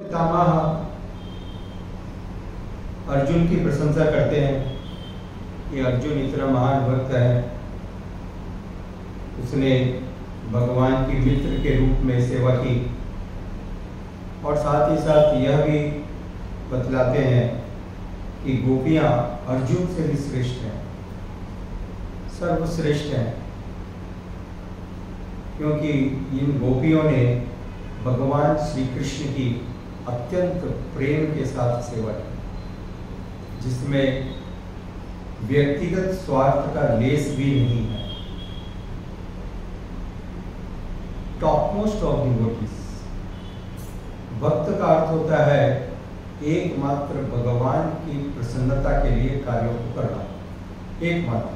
पितामह अर्जुन की प्रशंसा करते हैं कि अर्जुन इतना महान भक्त है, उसने भगवान की मित्र के रूप में सेवा की और साथ ही साथ यह भी बतलाते हैं कि गोपियां अर्जुन से भी श्रेष्ठ हैं, सर्वश्रेष्ठ हैं, क्योंकि इन गोपियों ने भगवान श्री कृष्ण की अत्यंत प्रेम के साथ सेवा की, जिसमें व्यक्तिगत स्वार्थ का लेस भी नहीं है। टॉप मोस्ट ऑफ डिवोटीज, भक्त का अर्थ होता है एकमात्र भगवान की प्रसन्नता के लिए कार्यों को करना, एकमात्र,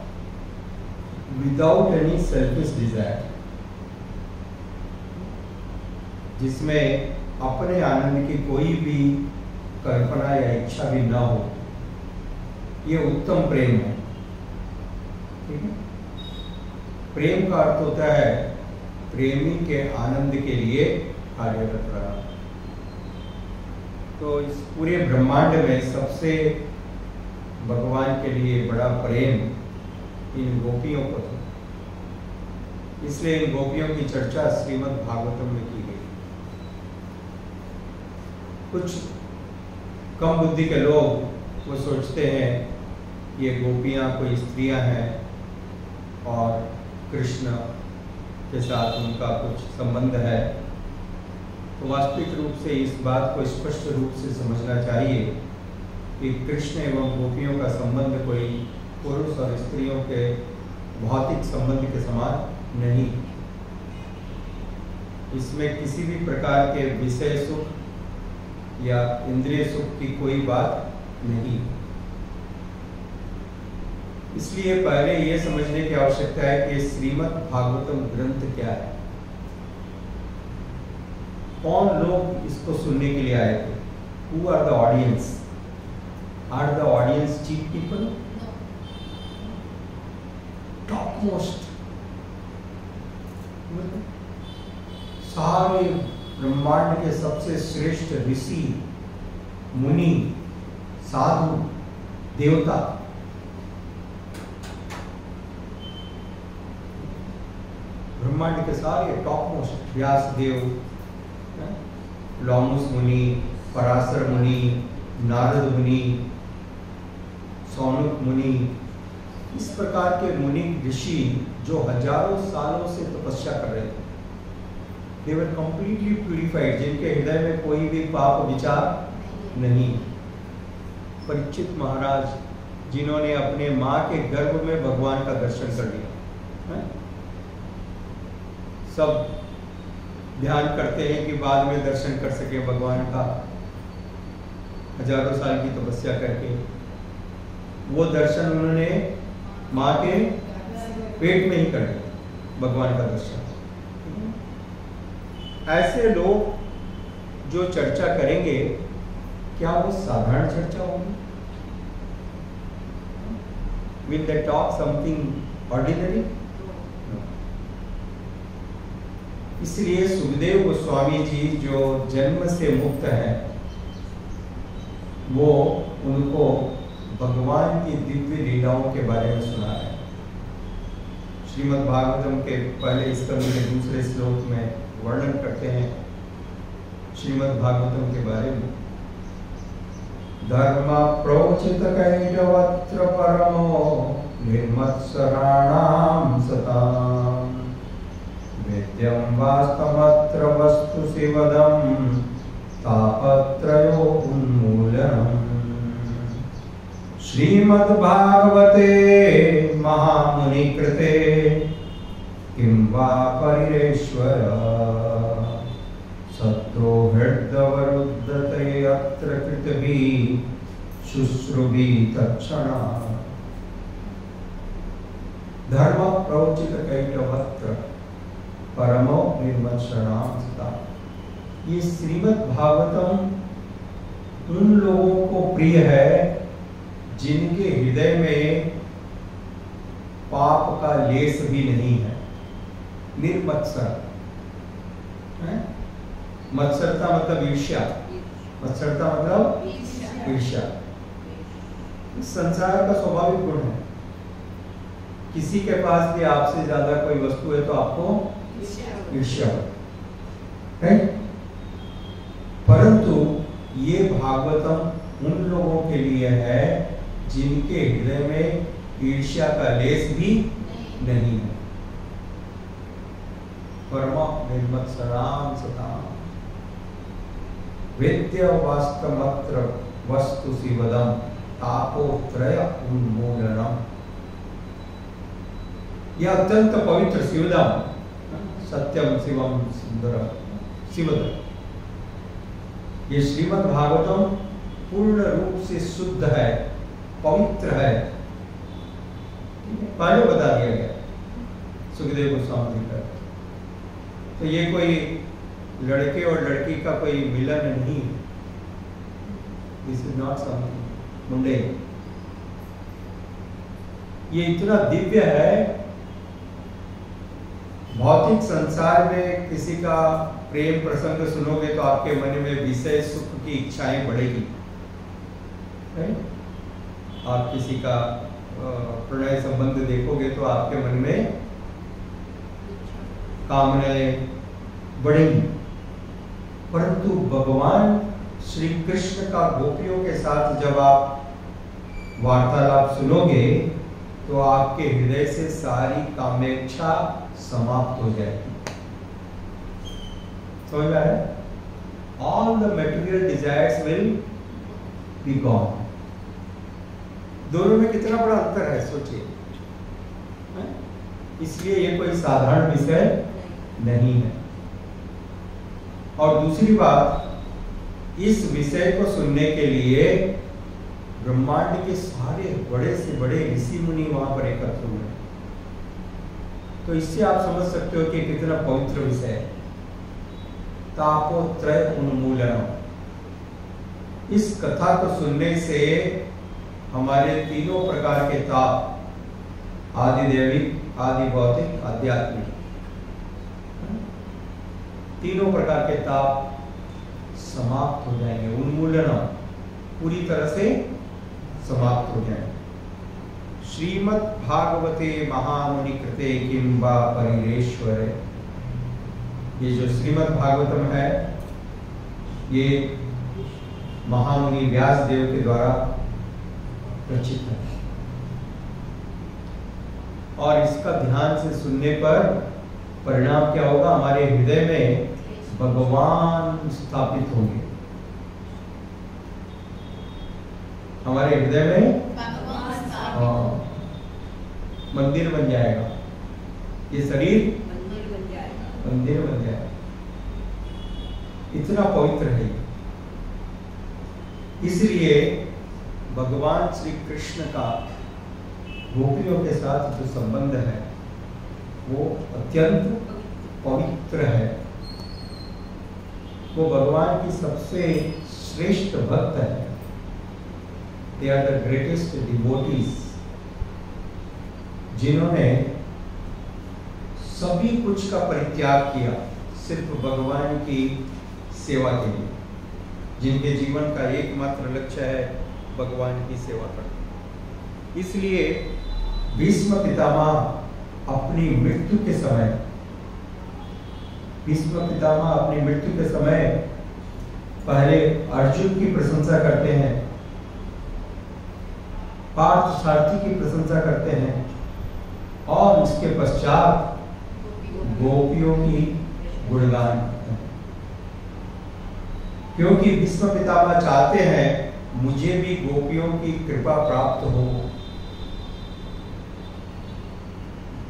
विदाउट एनी सेल्फिश डिजायर, जिसमें अपने आनंद की कोई भी कल्पना या इच्छा भी ना हो। ये उत्तम प्रेम है। ठीक है, प्रेम का अर्थ होता है प्रेमी के आनंद के लिए कार्यरत रहना। तो इस पूरे ब्रह्मांड में सबसे भगवान के लिए बड़ा प्रेम इन गोपियों को था, इसलिए इन गोपियों की चर्चा श्रीमद् भागवतम में की गई। कुछ कम बुद्धि के लोग वो सोचते हैं ये गोपियां कोई स्त्रियां हैं और कृष्ण के साथ उनका कुछ संबंध है। तो वास्तविक रूप से इस बात को स्पष्ट रूप से समझना चाहिए कि कृष्ण एवं गोपियों का संबंध कोई पुरुष और स्त्रियों के भौतिक संबंध के समान नहीं। इसमें किसी भी प्रकार के विषय सुख या इंद्रिय सुख की कोई बात नहीं। इसलिए पहले ये समझने की आवश्यकता है कि श्रीमद् भागवतम ग्रंथ क्या है, कौन लोग इसको सुनने के लिए आए थे, who are the audience, are the audience cheap people, top most, सारे ब्रह्मांड के सबसे श्रेष्ठ ऋषि, मुनि, साधु, देवता, ब्रह्मांड के सारे टॉप मोस्ट, व्यासदेव, लौमुस मुनि, पराशर मुनि, नारद मुनि, सौनक मुनि, इस प्रकार के मुनि ऋषि जो हजारों सालों से तपस्या कर रहे थे, they were completely purified, जिनके हृदय में कोई भी पाप विचार नहीं। परीक्षित महाराज, जिन्होंने अपने माँ के गर्भ में भगवान का दर्शन कर लिया, सब ध्यान करते हैं कि बाद में दर्शन कर सके भगवान का, हजारों साल की तपस्या करके वो दर्शन उन्होंने माँ के पेट में ही कर लिया, भगवान का दर्शन। ऐसे लोग जो चर्चा करेंगे, क्या वो साधारण चर्चा होगी? Will they talk something ordinary? No. इसलिए सुखदेव गोस्वामी जी जो जन्म से मुक्त हैं, वो उनको भगवान की दिव्य लीलाओं के बारे में सुना है। श्रीमद् भागवतम के पहले स्कंद के दूसरे श्लोक में वर्णन करते हैं श्रीमद् भागवतम के बारे में। धर्म प्रोचित कैटवत्र परमो निर्मत्सराणां सताम् वेद्यं वास्तवत्र वस्तु शिवदं तापत्रयो उन्मूलनम्। श्रीमद् भागवते महामुनि कृते किं वा परिरेश्वर सत्रो हृदवरुद्धते अत्र कृतभिः शुश्रुभि तत्क्षणा। धर्म प्रोचित कैटवत्र परमो निर्मत्सराणां सताम्। ये श्रीमद् भागवतम उन लोगों को प्रिय है जिनके हृदय में पाप का लेस भी नहीं है। निर्मत्सर, मत्सरता मतलब ईर्ष्या, मत्सरता मतलब ईर्ष्या। संसार का स्वाभाविक गुण है। किसी के पास भी आपसे ज्यादा कोई वस्तु है तो आपको ईर्ष्या है। परंतु ये भागवतम उन लोगों के लिए है जिनके हृदय में ईर्ष्या का लेस भी नहीं है। परम निर्मत्सराम सताम वेद्य वास्तवत्र वस्तु शिवदम तापोत्रय उन्मूलनम। यह अत्यंत पवित्र शिवदम, सत्यम शिवम सुंदरम शिवदम, ये श्रीमद् भागवतम पूर्ण रूप से शुद्ध है, पवित्र है। पहले बता दिया गया सुखदेव गोस्वामी जी का। तो ये कोई लड़के और लड़की का कोई मिलन नहीं, दिस इज नॉट समथिंग मुंडे। ये इतना दिव्य है, भौतिक संसार में किसी का प्रेम प्रसंग सुनोगे तो आपके मन में विषय सुख की इच्छाएं बढ़ेगी। आप किसी का प्रणय संबंध देखोगे तो आपके मन में कामनाएं बढ़ेंगी। परंतु भगवान श्री कृष्ण का गोपियों के साथ जब आप वार्तालाप सुनोगे तो आपके हृदय से सारी कामेच्छा समाप्त हो जाएगी। समझ में आया? All the material desires will be gone. दोनों में कितना बड़ा अंतर है सोचिए। इसलिए ये कोई साधारण विषय नहीं है। और दूसरी बात, इस विषय को सुनने के लिए ब्रह्मांड के सारे बड़े से बड़े ऋषि मुनि वहां पर एकत्र हुए। तो इससे आप समझ सकते हो कि कितना पवित्र विषय है। तापोत्रय उन्मूलन, इस कथा को सुनने से हमारे तीनों प्रकार के ताप, आदि दैविक, आदि भौतिक, आध्यात्मिक, तीनों प्रकार के ताप समाप्त हो जाएंगे। उन्मूलन, पूरी तरह से समाप्त हो जाएंगे। श्रीमद् भागवते महामुनि कृते किं वा परिरेश्वरे, ये जो श्रीमद् भागवतम है ये महामुनि व्यास देव के द्वारा रचित है। और इसका ध्यान से सुनने पर परिणाम क्या होगा? हमारे हृदय में भगवान स्थापित होंगे। हमारे हृदय में मंदिर बन जाएगा। ये शरीर मंदिर बन जाएगा। इतना पवित्र है। इसलिए भगवान श्री कृष्ण का गोपियों के साथ जो संबंध है वो अत्यंत पवित्र है। वो भगवान की सबसे श्रेष्ठ भक्त है। They are the greatest devotees, जिन्होंने सभी कुछ का परित्याग किया सिर्फ भगवान की सेवा के लिए, जिनके जीवन का एकमात्र लक्ष्य है भगवान की सेवा करना। इसलिए भीष्म पितामह अपनी मृत्यु के समय, पहले अर्जुन की प्रशंसा करते हैं, पार्थ सारथी की प्रशंसा करते हैं, और उसके पश्चात गोपियों की गुणगान करते हैं। क्योंकि भीष्म पितामह चाहते हैं मुझे भी गोपियों की कृपा प्राप्त हो।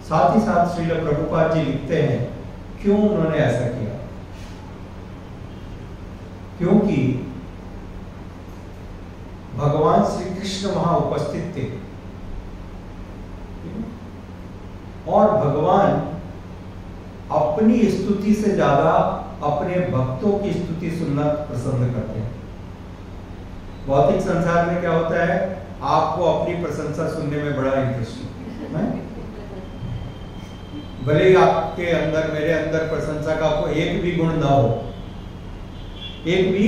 साथ ही साथ श्रील प्रभुपाद जी लिखते हैं क्यों उन्होंने ऐसा किया। क्योंकि भगवान श्री कृष्ण वहां उपस्थित थे और भगवान अपनी स्तुति से ज्यादा अपने भक्तों की स्तुति सुनना पसंद करते हैं। भौतिक संसार में क्या होता है, आपको अपनी प्रशंसा सुनने में बड़ा इंटरेस्ट है। भले ही आपके अंदर, मेरे अंदर प्रशंसा का आपको एक भी गुण ना हो, एक भी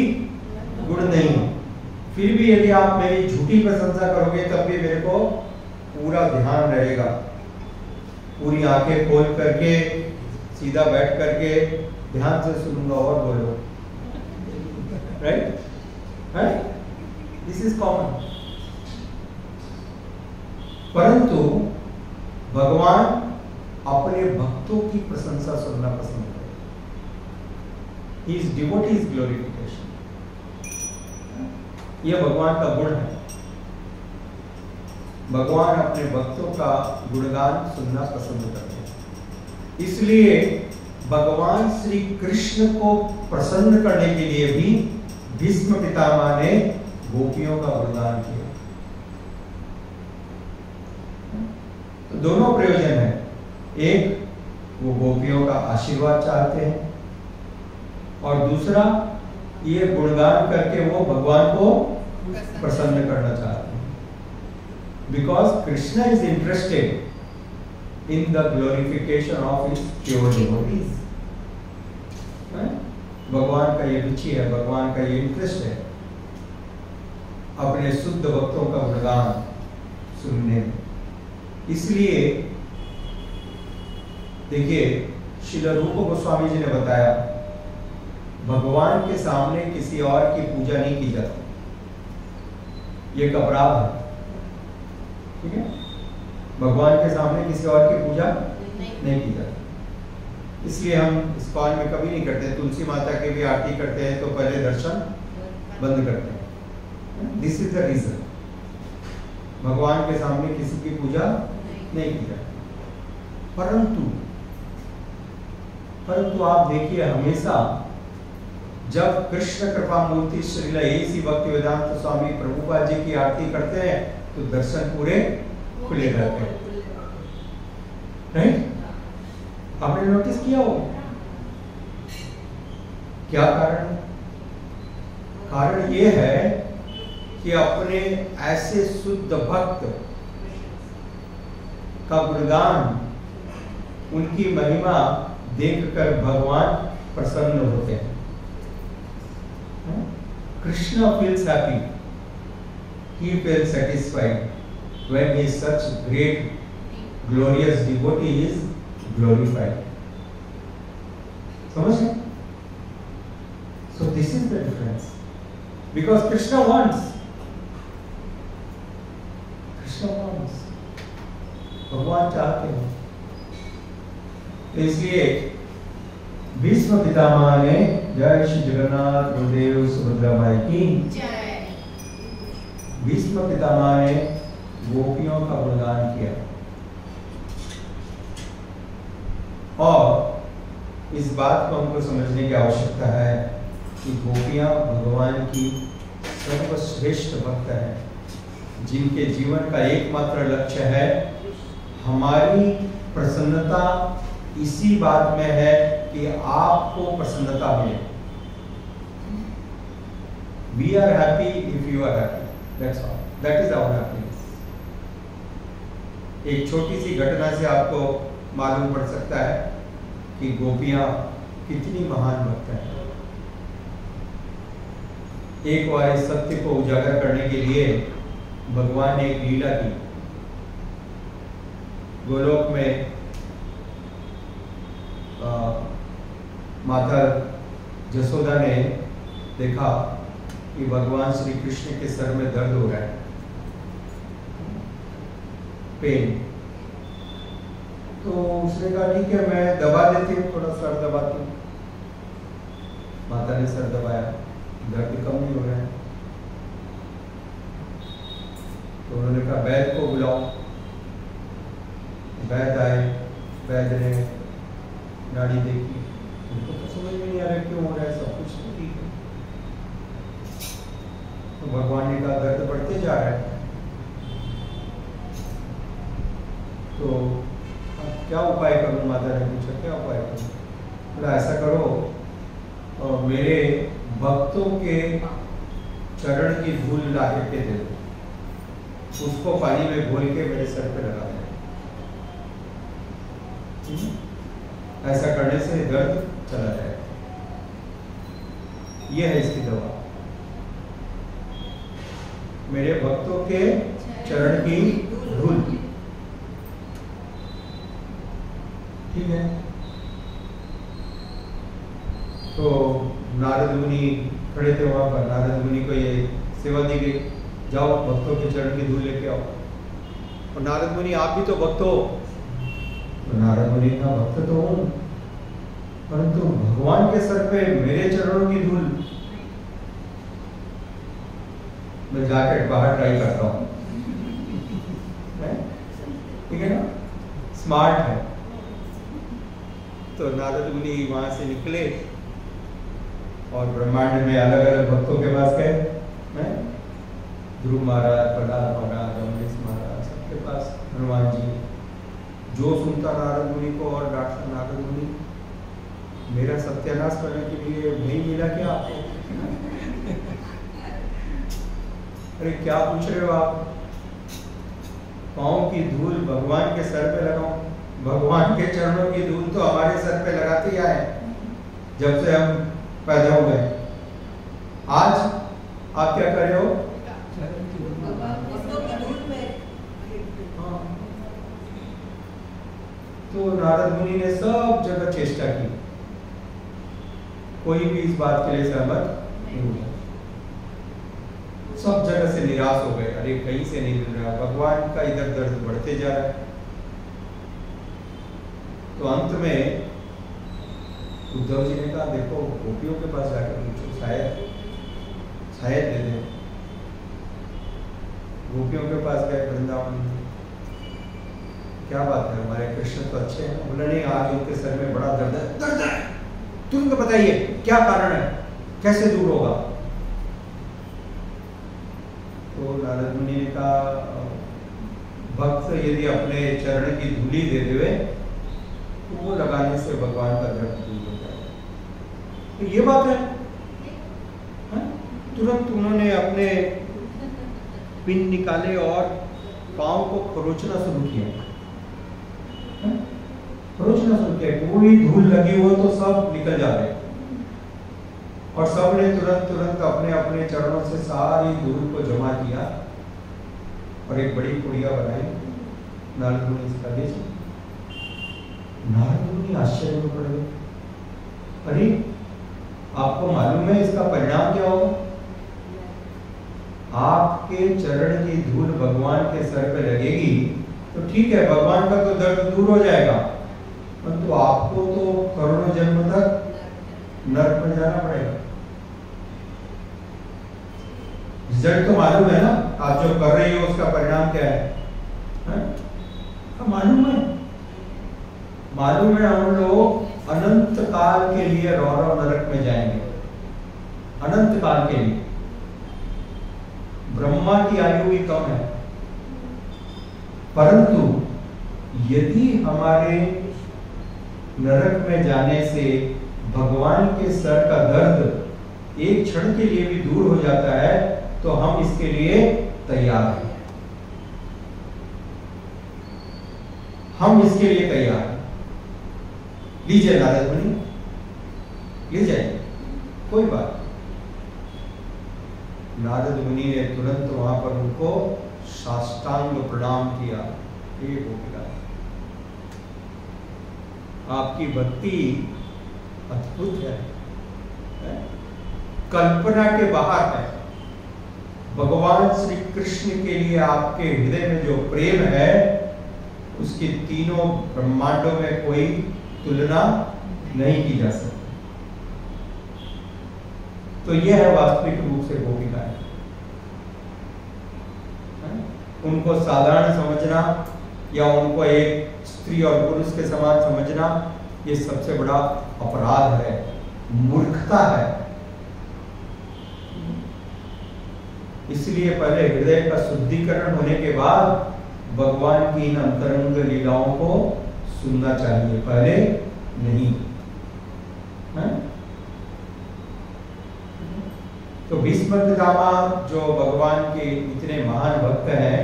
गुण फिर भी यदि आप मेरी झूठी प्रशंसा करोगे तब भी मेरे को पूरा ध्यान रहेगा, पूरी आंखें खोल करके सीधा बैठ करके ध्यान से सुनूंगा और बोलो, right right, this is common. परंतु भगवान अपने भक्तों की प्रशंसा सुनना पसंद करते हैं। His devotees glorification, यह भगवान का गुण है। भगवान अपने भक्तों का गुणगान सुनना पसंद करते हैं। इसलिए भगवान श्री कृष्ण को प्रसन्न करने के लिए भी भीष्म पितामह ने गोपियों का गुणगान किया। तो दोनों प्रयोजन है, एक वो गोपियों का आशीर्वाद चाहते हैं और दूसरा ये गुणगान करके वो भगवान को प्रसन्न करना चाहते हैं। Because Krishna is interested in the glorification of his pure devotees. भगवान का ये रुचि है, भगवान का ये इंटरेस्ट है अपने शुद्ध भक्तों का गुणगान सुनने में। इसलिए देखिए, श्रील रूप गोस्वामी जी ने बताया भगवान के सामने किसी और की पूजा नहीं की जाती, ये एक अपराध है, ठीक है। भगवान के सामने किसी और की पूजा नहीं की जाती। इसलिए हम इस कॉल में कभी नहीं करते, तुलसी माता की भी आरती करते हैं तो पहले दर्शन बंद करते हैं। दिस इज द रीजन, भगवान के सामने किसी की पूजा नहीं की जाती। परंतु आप देखिए, हमेशा जब कृष्ण कृपा मूर्ति श्रील एसी भक्तिवेदांत स्वामी प्रभुपाद जी की आरती करते हैं तो दर्शन पूरे खुले रहते हैं, राइट? आपने नोटिस किया हो क्या कारण? कारण ये है कि अपने ऐसे शुद्ध भक्त का गुणगान, उनकी महिमा देखकर भगवान प्रसन्न होते हैं। Krishna feels happy, he feels satisfied when he such great glorious devotee is glorified. समझ गए? So this is the difference, because Krishna wants, भगवान चाहते हैं। इसलिए भीष्म पितामह ने, जय श्री जगन्नाथ गुरुदेव सुभद्रा माई की जय, भीष्म पितामह ने गोपियों का गुणगान किया और इस बात को हमको समझने की आवश्यकता है कि गोपियां भगवान की सर्वश्रेष्ठ भक्त हैं, जिनके जीवन का एकमात्र लक्ष्य है हमारी प्रसन्नता इसी बात में है कि आपको प्रसन्नता मिले। We are happy if you are happy. That's all. That is our happiness. एक छोटी सी घटना से आपको मालूम पड़ सकता है कि गोपियां कितनी महान भक्त हैं। एक बार इस सत्य को उजागर करने के लिए भगवान ने एक लीला की। गोलोक में माता जसोदा ने देखा कि भगवान श्री कृष्ण के सर में दर्द हो रहा है, पेन। तो उसने कहा ठीक है, मैं दबा देती हूँ, थोड़ा सर दबाती हूँ। माता ने सर दबाया, दर्द कम नहीं हो रहा है। तो उन्होंने कहा वैद्य को बुलाओ। वैद्य आए, वैद्य ने नाड़ी देखी, उनको तो समझ में नहीं आ रहा क्यों हो रहा है, सब कुछ तो ठीक है। तो भगवान ने कहा दर्द बढ़ते जा रहा है, तो क्या उपाय करूं? माता ने पूछा क्या उपाय करूं? बोला ऐसा करो, और मेरे भक्तों के चरण की धूल ला के दे दो, उसको पानी में घोल के मेरे सर पे लगा दो। ऐसा करने से दर्द चला जाएगा। यह है इसकी दवा। मेरे भक्तों के चरण की धूल। ठीक है, तो नारद मुनि खड़े थे वहां पर। नारद मुनि को ये सेवा दी गई, जाओ भक्तों के चरण की धूल लेके आओ। और नारद मुनि आप भी तो भक्त हो। तो नारद मुनि का भक्त तो हूं, परंतु भगवान के सर पे मेरे चरणों की धूल, मैं जाके बाहर ट्राई करता हूँ। ठीक है ना, स्मार्ट है। तो नारद मुनि वहां से निकले और ब्रह्मांड में अलग अलग भक्तों के पास गए। ध्रुव महाराज, प्रहलाद महाराज, अमरीश महाराज, सबके पास, हनुमान जी। जो सुनता नारद मुनि को और डांटता नारद मुनि, मेरा सत्यानाश करने के लिए नहीं मिला क्या आपको? अरे क्या पूछ रहे हो आप? पाँव की धूल भगवान के सर पे लगाऊं? भगवान के चरणों की धूल तो हमारे सर पे लगाते ही आए जब से हम पैदा हो गए। आज आप क्या कर रहे हो? हाँ। तो नारद मुनि ने सब जगह चेष्टा की, कोई भी इस बात के लिए सहमत नहीं हुआ। सब जगह से निराश हो गए, अरे कहीं से नहीं मिल रहा, भगवान का इधर दर्द बढ़ते जा रहा है। तो अंत में उद्धव जी ने कहा, देखो गोपियों के पास जाकर पूछो, शायद दे दे। गोपियों के पास गए वृंदावन, क्या बात है, हमारे कृष्ण तो अच्छे हैं। बोला नहीं, आज उनके सर में बड़ा दर्द है, तुमको बताइए क्या कारण है, कैसे दूर होगा? तो नारद मुनि ने कहा, भक्त यदि अपने चरण की धूली दे देवे तो वो लगाने से भगवान का दर्द दूर हो जाएगा। तो ये बात है। तुरंत उन्होंने अपने पिन निकाले और पांव को खरोचना शुरू किया। खरोचना शुरू किया, कोई धूल लगी हो तो सब निकल जाते और सब ने तुरंत अपने अपने चरणों से सारी धूल को जमा किया और एक बड़ी पुड़िया बनाई। नारद मुनि इसका लीजिए। नारद मुनि आश्चर्य में पड़ गए, अरे आपको मालूम है इसका परिणाम क्या होगा? आपके चरण की धूल भगवान के सर पे लगेगी तो ठीक है, भगवान का तो दर्द दूर हो जाएगा, परंतु आपको तो करोड़ों जन्म तक नरक में जाना पड़ेगा। रिजल्ट तो मालूम है ना, आप जो कर रही हो उसका परिणाम क्या है? मालूम है, मालूम है। हम लोग अनंत काल के लिए रौरव नरक में जाएंगे, अनंत काल के लिए। ब्रह्मा की आयु भी कम है, परंतु यदि हमारे नरक में जाने से भगवान के सर का दर्द एक क्षण के लिए भी दूर हो जाता है तो हम इसके लिए तैयार हैं, हम इसके लिए तैयार हैं। लीजिए नारद मुनि, लीजिए, कोई बात। नारद मुनि ने तुरंत वहां पर उनको साष्टांग प्रणाम किया। हे गोपिका, आपकी भक्ति अद्भुत है, कल्पना के बाहर है। भगवान श्री कृष्ण के लिए आपके हृदय में जो प्रेम है उसकी तीनों ब्रह्मांडों में कोई तुलना नहीं की जा सकती। तो यह है वास्तविक रूप से गोपिकाएं। उनको साधारण समझना या उनको एक स्त्री और पुरुष के समान समझना ये सबसे बड़ा अपराध है, मूर्खता है। इसलिए पहले हृदय का शुद्धिकरण होने के बाद भगवान की इन अंतरंग लीलाओं को सुनना चाहिए, पहले नहीं है? तो भीष्म पितामह जो भगवान के इतने महान भक्त हैं,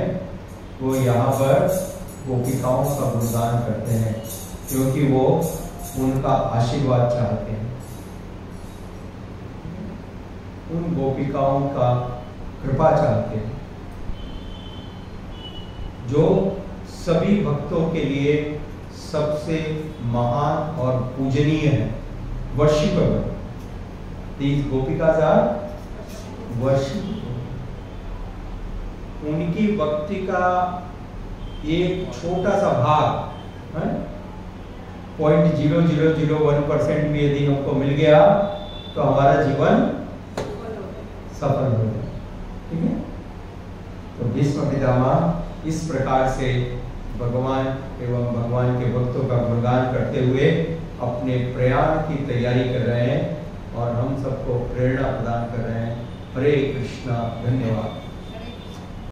वो यहाँ पर गोपिकाओं का गुणगान करते हैं क्योंकि वो उनका आशीर्वाद चाहते हैं, उन गोपिकाओं का कृपा चाहते हैं। जो सभी भक्तों के लिए सबसे महान और पूजनीय है, worshipable. These gopikas are worshipable. उनकी भक्ति का एक छोटा सा भाग 0.0001% भी यदि हमको मिल गया तो हमारा जीवन सफल हो गया। ठीक है। तो भीष्म पितामह इस प्रकार से भगवान एवं भगवान के भक्तों का गुणगान करते हुए अपने प्रयाण की तैयारी कर रहे हैं और हम सबको प्रेरणा प्रदान कर रहे हैं। हरे कृष्णा। धन्यवाद।